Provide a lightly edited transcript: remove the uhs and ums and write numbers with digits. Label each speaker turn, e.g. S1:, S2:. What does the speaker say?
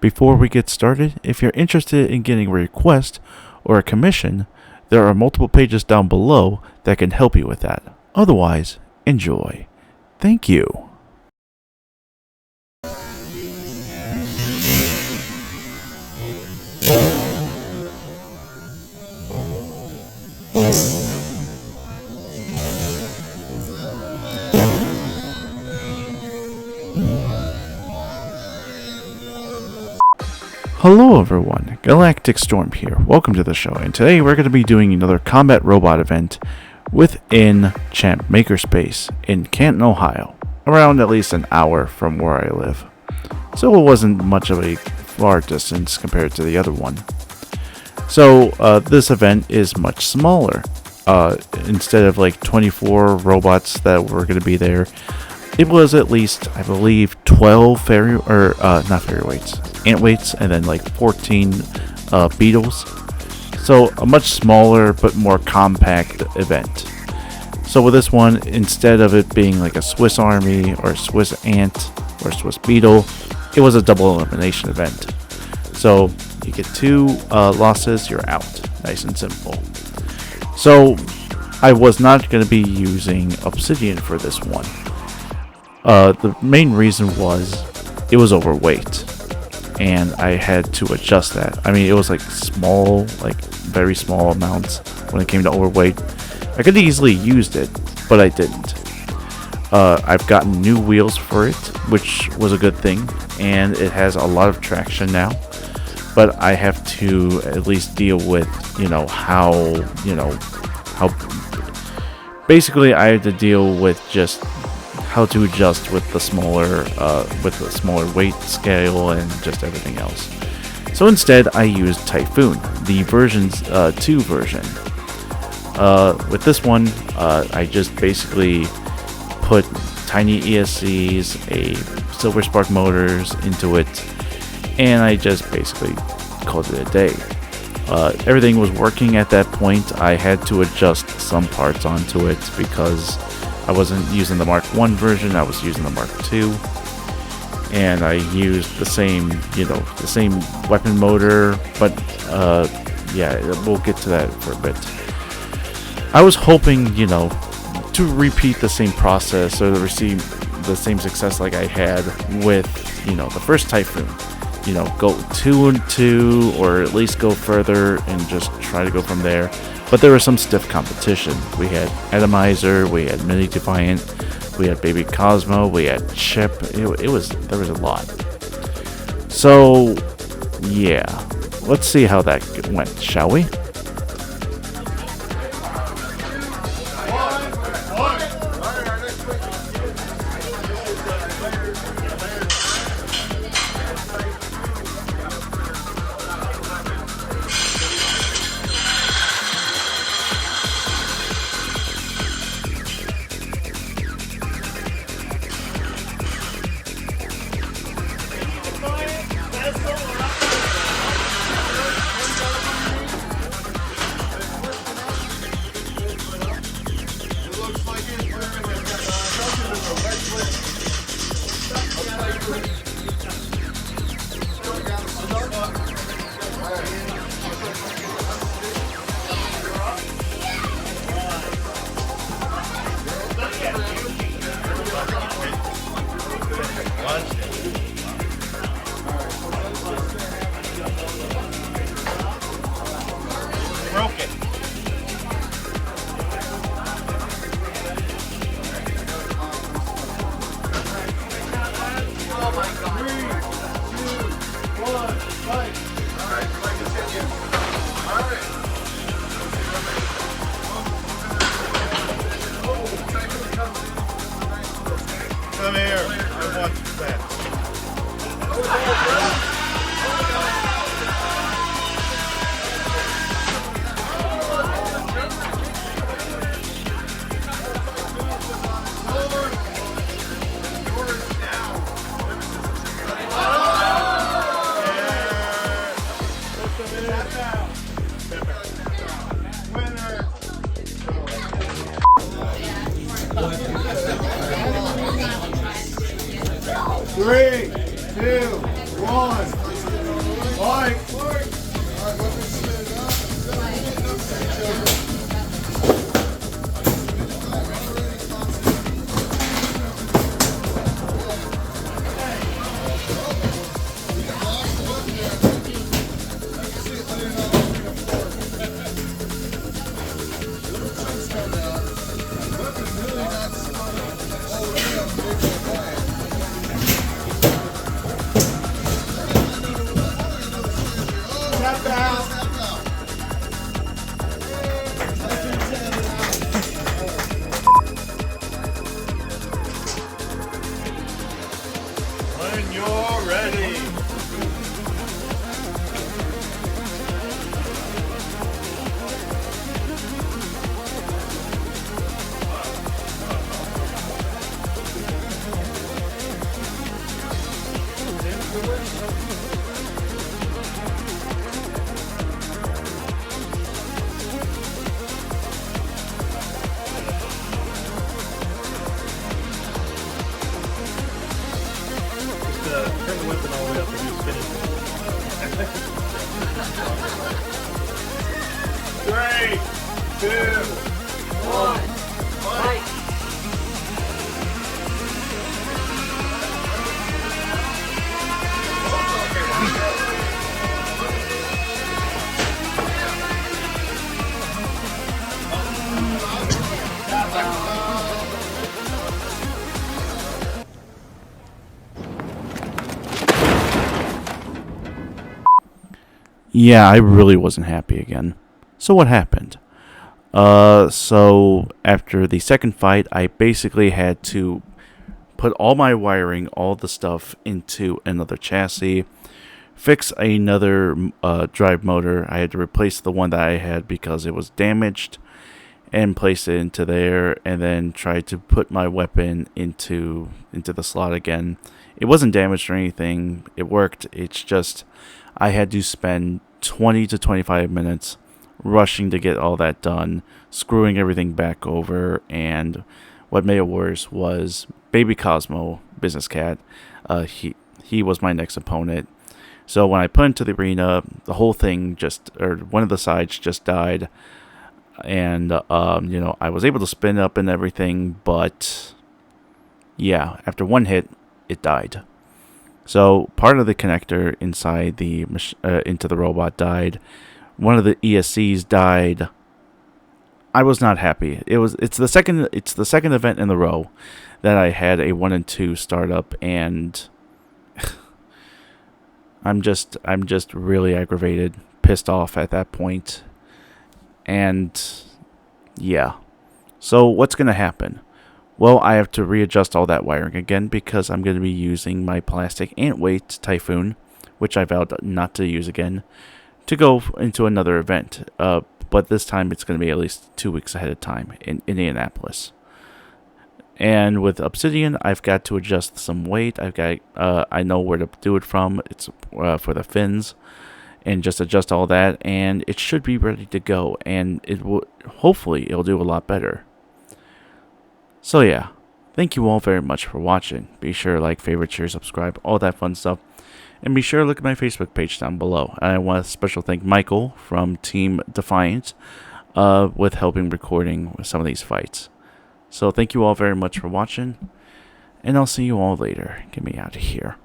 S1: Before we get started, if you're interested in getting a request or a commission, there are multiple pages down below that can help you with that. Otherwise, enjoy. Thank you. Hello everyone, Galacticstorm here. Welcome to the show, and today we're going to be doing another combat robot event within Champ Makerspace in Canton, Ohio, around at least an hour from where I live. So it wasn't much of a far distance compared to the other one. So this event is much smaller. Instead of like 24 robots that were going to be there, it was at least, I believe, 12 Antweights, and then like 14 beetles. So a much smaller but more compact event. So with this one, instead of it being like a Swiss Army or a Swiss Ant or a Swiss Beetle, it was a double elimination event. So you get 2 losses, you're out. Nice and simple. So I was not going to be using Obsidian for this one. The main reason was it was overweight, and I had to adjust that. I mean, it was like small, like very small amounts when it came to overweight. I could have easily used it, but I didn't. I've gotten new wheels for it, which was a good thing, and it has a lot of traction now. But I have to at least deal with, how basically I had to deal with just how to adjust with the smaller weight scale and just everything else. So instead, I used Typhoon, the version 2 version. With this one, I just basically put tiny ESCs, a silver spark motors into it, and I just basically called it a day. Everything was working at that point. I had to adjust some parts onto it because I wasn't using the Mark 1 version, I was using the Mark 2. And I used the same weapon motor, but yeah, we'll get to that for a bit. I was hoping, to repeat the same process or to receive the same success like I had with, the first Typhoon. Go 2 and 2, or at least go further and just try to go from there. But there was some stiff competition. We had Atomizer, we had Mini Defiant, we had Baby Cosmo, we had Chip. There was a lot. So yeah, let's see how that went, shall we? Yeah, I really wasn't happy again. So what happened? So after the second fight, I basically had to put all my wiring, all the stuff into another chassis, fix another drive motor. I had to replace the one that I had because it was damaged, and place it into there, and then try to put my weapon into the slot again. It wasn't damaged or anything. It worked. It's just I had to spend 20 to 25 minutes rushing to get all that done, screwing everything back over, and what made it worse was Baby Cosmo, Business Cat. He was my next opponent. So when I put into the arena, the whole thing one of the sides just died, and I was able to spin up and everything, but yeah, after one hit, it died. So part of the connector inside into the robot died. One of the ESCs died. I was not happy. It's the second event in the row that I had a 1 and 2 startup, and I'm just really aggravated, pissed off at that point. And yeah. So what's going to happen? Well, I have to readjust all that wiring again because I'm going to be using my plastic Antweight Typhoon, which I vowed not to use again, to go into another event. But this time it's going to be at least 2 weeks ahead of time in Indianapolis. And with Obsidian, I've got to adjust some weight. I know where to do it from. It's for the fins, and just adjust all that, and it should be ready to go. And hopefully it'll do a lot better. So yeah, thank you all very much for watching. Be sure to like, favorite, share, subscribe, all that fun stuff. And be sure to look at my Facebook page down below. And I want to special thank Michael from Team Defiant with helping recording some of these fights. So thank you all very much for watching. And I'll see you all later. Get me out of here.